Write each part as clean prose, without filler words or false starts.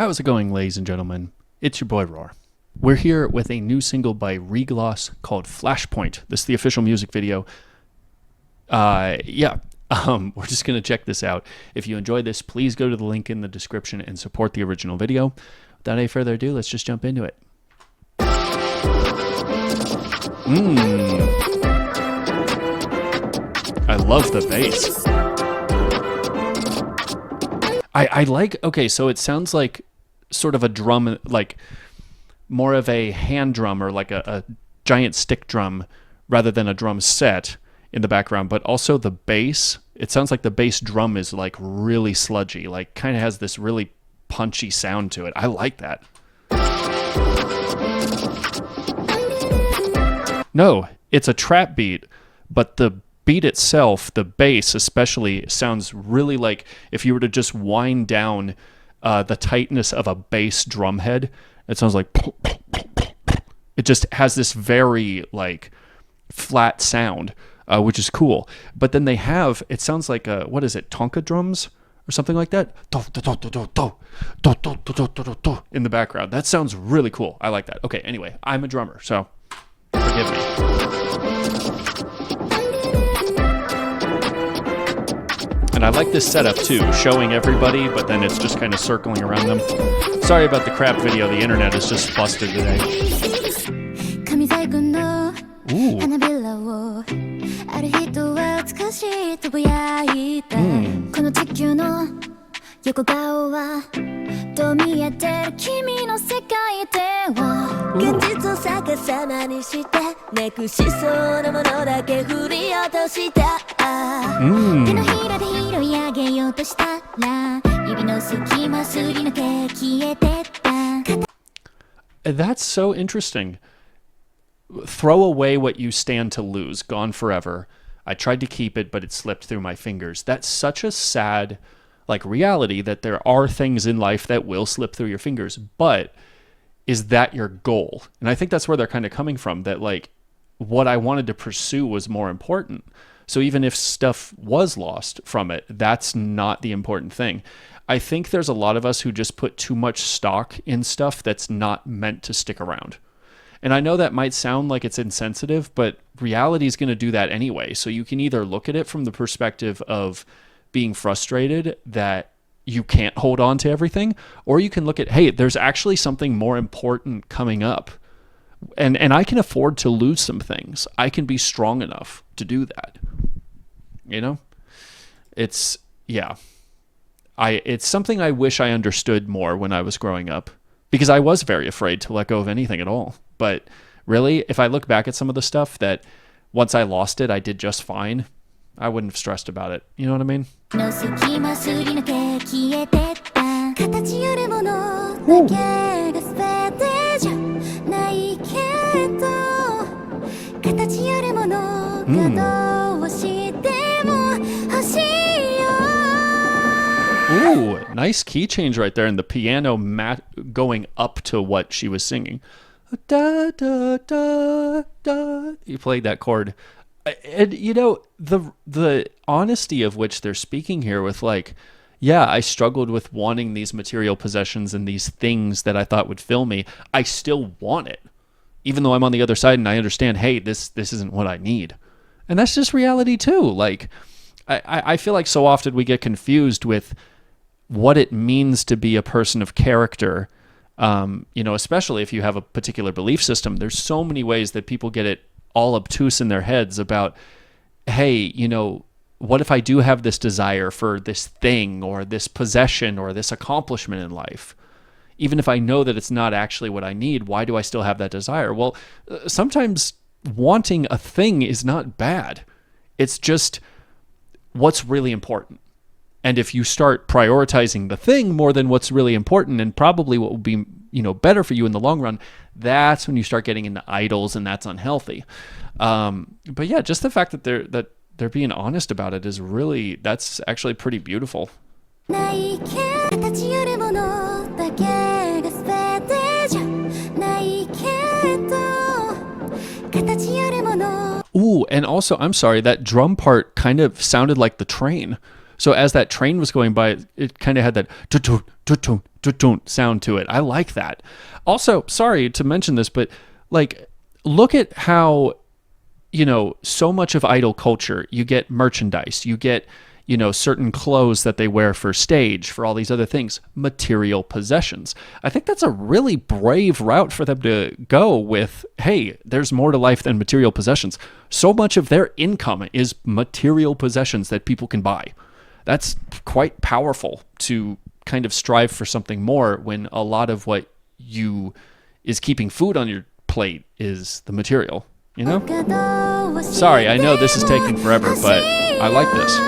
How's it going, ladies and gentlemen? It's your boy Roar. We're here with a new single by ReGLOSS called Flashpoint. This is the official music video. We're just going to check this out. If you enjoyed this, please go to the link in the description and support the original video. Without any further ado, let's just jump into it. I love the bass. I like, okay, so it sounds like sort of a drum, like more of a hand drum or like a giant stick drum rather than a drum set in the background, but also the bass. It sounds like the bass drum is like really sludgy, like kind of has this really punchy sound to it. I like that. No, it's a trap beat, but the beat itself, the bass especially, sounds really like if you were to just wind down the tightness of a bass drum head, it sounds like it just has this very like flat sound, which is cool. But then they have, it sounds like what is it, Tonka drums or something like that, in the background. That sounds really cool. I like that. Okay, anyway, I'm a drummer, so forgive me. And I like this setup too, showing everybody, but then it's just kind of circling around them. Sorry about the crap video, the internet is just busted today. Ooh. That's so interesting. Throw away what you stand to lose. Gone forever. I tried to keep it, but it slipped through my fingers. That's such a sad, like, reality that there are things in life that will slip through your fingers. But is that your goal? And I think that's where they're kind of coming from, that like what I wanted to pursue was more important. So even if stuff was lost from it, that's not the important thing. I think there's a lot of us who just put too much stock in stuff that's not meant to stick around. And I know that might sound like it's insensitive, but reality is going to do that anyway. So you can either look at it from the perspective of being frustrated that you can't hold on to everything, or you can look at, hey, there's actually something more important coming up. And I can afford to lose some things. I can be strong enough to do that. You know? It's something I wish I understood more when I was growing up, because I was very afraid to let go of anything at all. But really, if I look back at some of the stuff that once I lost it, I did just fine, I wouldn't have stressed about it. You know what I mean? Ooh, nice key change right there, and the piano going up to what she was singing. Da, da, da, da. You played that chord. And, you know, the honesty of which they're speaking here with, like, yeah, I struggled with wanting these material possessions and these things that I thought would fill me. I still want it, even though I'm on the other side and I understand, hey, this isn't what I need. And that's just reality too. Like, I feel like so often we get confused with what it means to be a person of character. You know, especially if you have a particular belief system, there's so many ways that people get it all obtuse in their heads about, hey, you know, what if I do have this desire for this thing or this possession or this accomplishment in life? Even if I know that it's not actually what I need, why do I still have that desire? Well, sometimes wanting a thing is not bad. It's just what's really important. And if you start prioritizing the thing more than what's really important and probably what will be, you know, better for you in the long run, that's when you start getting into idols, and that's unhealthy. But yeah, just the fact that they're being honest about it is really, that's actually pretty beautiful. Ooh, and also, I'm sorry, that drum part kind of sounded like the train. So as that train was going by, it kind of had that sound to it. I like that. Also, sorry to mention this, but like, look at how, so much of idol culture, you get merchandise, you get, certain clothes that they wear for stage, for all these other things, material possessions. I think that's a really brave route for them to go with, hey, there's more to life than material possessions. So much of their income is material possessions that people can buy. That's quite powerful to kind of strive for something more when a lot of what is keeping food on your plate is the material, Sorry, I know this is taking forever, but I like this.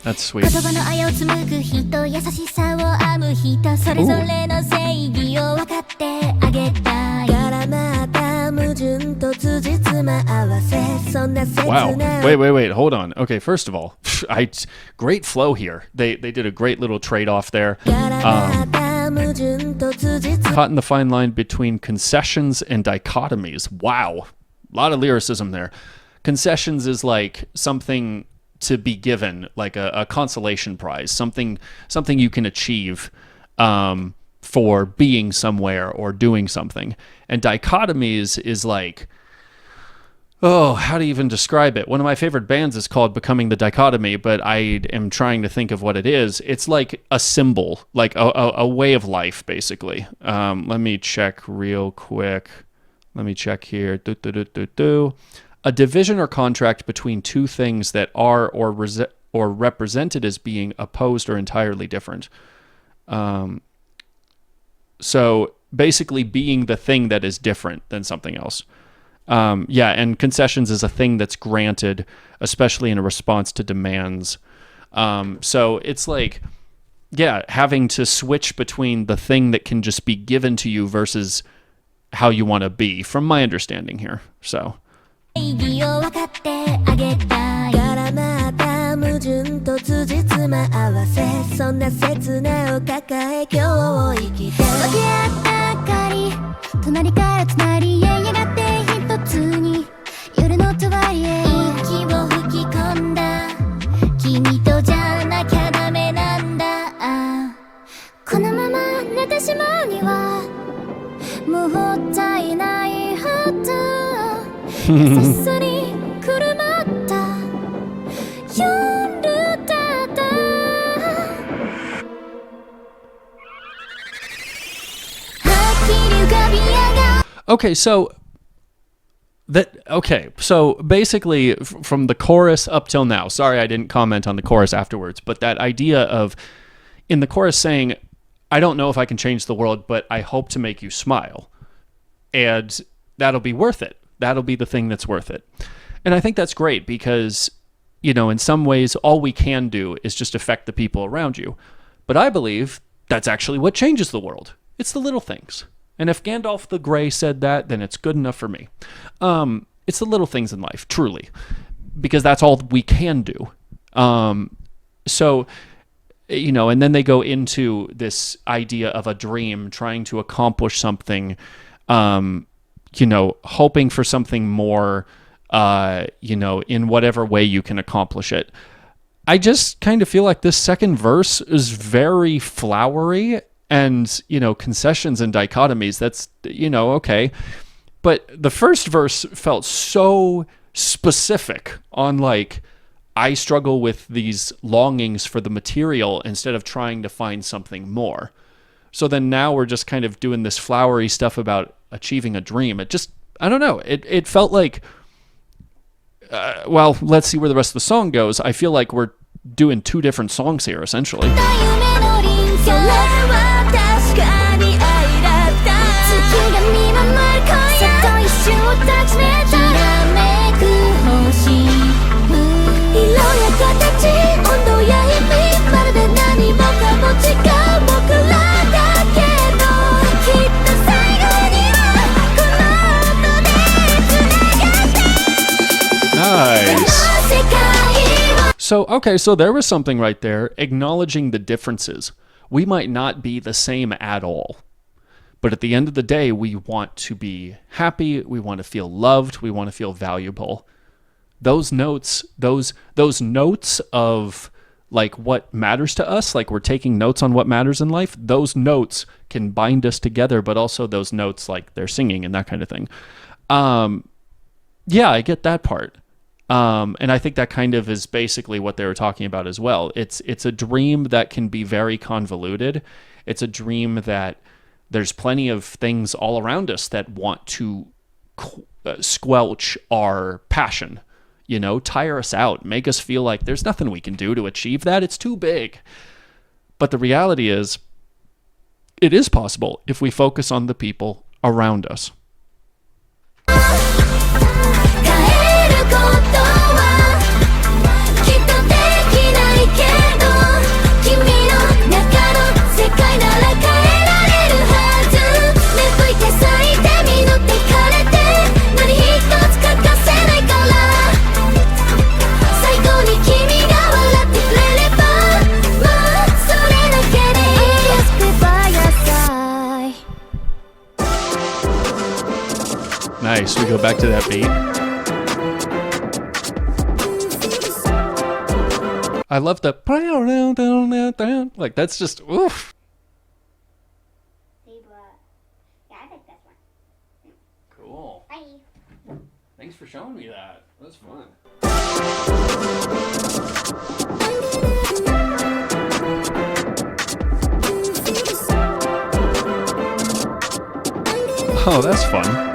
That's sweet. Ooh. Wow. Wait. Hold on. Okay, first of all, great flow here. They did a great little trade-off there. Caught in the fine line between concessions and dichotomies. Wow. A lot of lyricism there. Concessions is like something to be given, like a consolation prize, something you can achieve for being somewhere or doing something. And dichotomies is like, how do you even describe it? One of my favorite bands is called Becoming the Dichotomy, but I am trying to think of what it is. It's like a symbol, like a way of life, basically. Let me check real quick. Let me check here. A division or contract between two things that are or represented as being opposed or entirely different. So basically being the thing that is different than something else. And concessions is a thing that's granted, especially in a response to demands. So it's like, having to switch between the thing that can just be given to you versus how you want to be, from my understanding here. So... So basically from the chorus up till now, sorry I didn't comment on the chorus afterwards, but that idea of in the chorus saying, I don't know if I can change the world, but I hope to make you smile. And that'll be worth it. That'll be the thing that's worth it. And I think that's great because, in some ways, all we can do is just affect the people around you. But I believe that's actually what changes the world. It's the little things. And if Gandalf the Grey said that, then it's good enough for me. It's the little things in life, truly. Because that's all we can do. So, and then they go into this idea of a dream, trying to accomplish something, hoping for something more, in whatever way you can accomplish it. I just kind of feel like this second verse is very flowery and, concessions and dichotomies. That's, okay. But the first verse felt so specific on like, I struggle with these longings for the material instead of trying to find something more. So then now we're just kind of doing this flowery stuff about achieving a dream. It just, I don't know. It felt like, let's see where the rest of the song goes. I feel like we're doing two different songs here, essentially. okay, so there was something right there, acknowledging the differences. We might not be the same at all. But at the end of the day, we want to be happy, we want to feel loved, we want to feel valuable. Those notes, those notes of like what matters to us, like we're taking notes on what matters in life, those notes can bind us together, but also those notes like they're singing and that kind of thing. Yeah, I get that part. And I think that kind of is basically what they were talking about as well. It's a dream that can be very convoluted. It's a dream that there's plenty of things all around us that want to squelch our passion, tire us out, make us feel like there's nothing we can do to achieve that. It's too big. But the reality is, it is possible if we focus on the people around us. Nice. We go back to that beat. I love the like that's just oof. Yeah, I think that's one. Cool. Bye. Thanks for showing me that. That's fun. Oh, that's fun.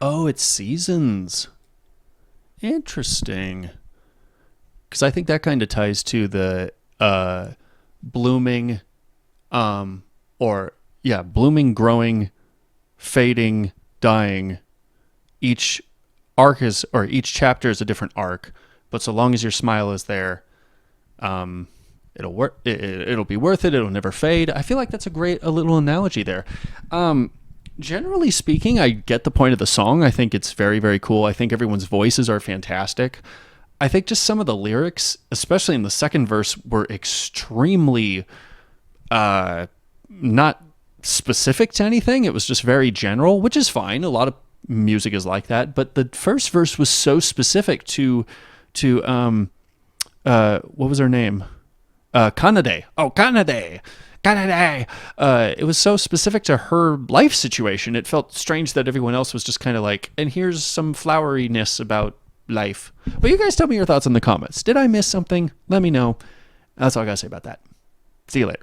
Oh, it's seasons. Interesting. Because I think that kind of ties to the blooming, blooming, growing, fading, dying. Each arc is, or each chapter is a different arc. But so long as your smile is there, it'll work. It'll be worth it. It'll never fade. I feel like that's a little analogy there. Generally speaking, I get the point of the song. I think it's very, very cool. I think everyone's voices are fantastic. I think just some of the lyrics, especially in the second verse, were extremely not specific to anything. It was just very general, which is fine. A lot of music is like that. But the first verse was so specific to what was her name? Kanade. Oh, Kanade. It was so specific to her life situation. It felt strange that everyone else was just kind of like, and here's some floweriness about life. But you guys tell me your thoughts in the comments. Did I miss something? Let me know. That's all I gotta say about that. See you later.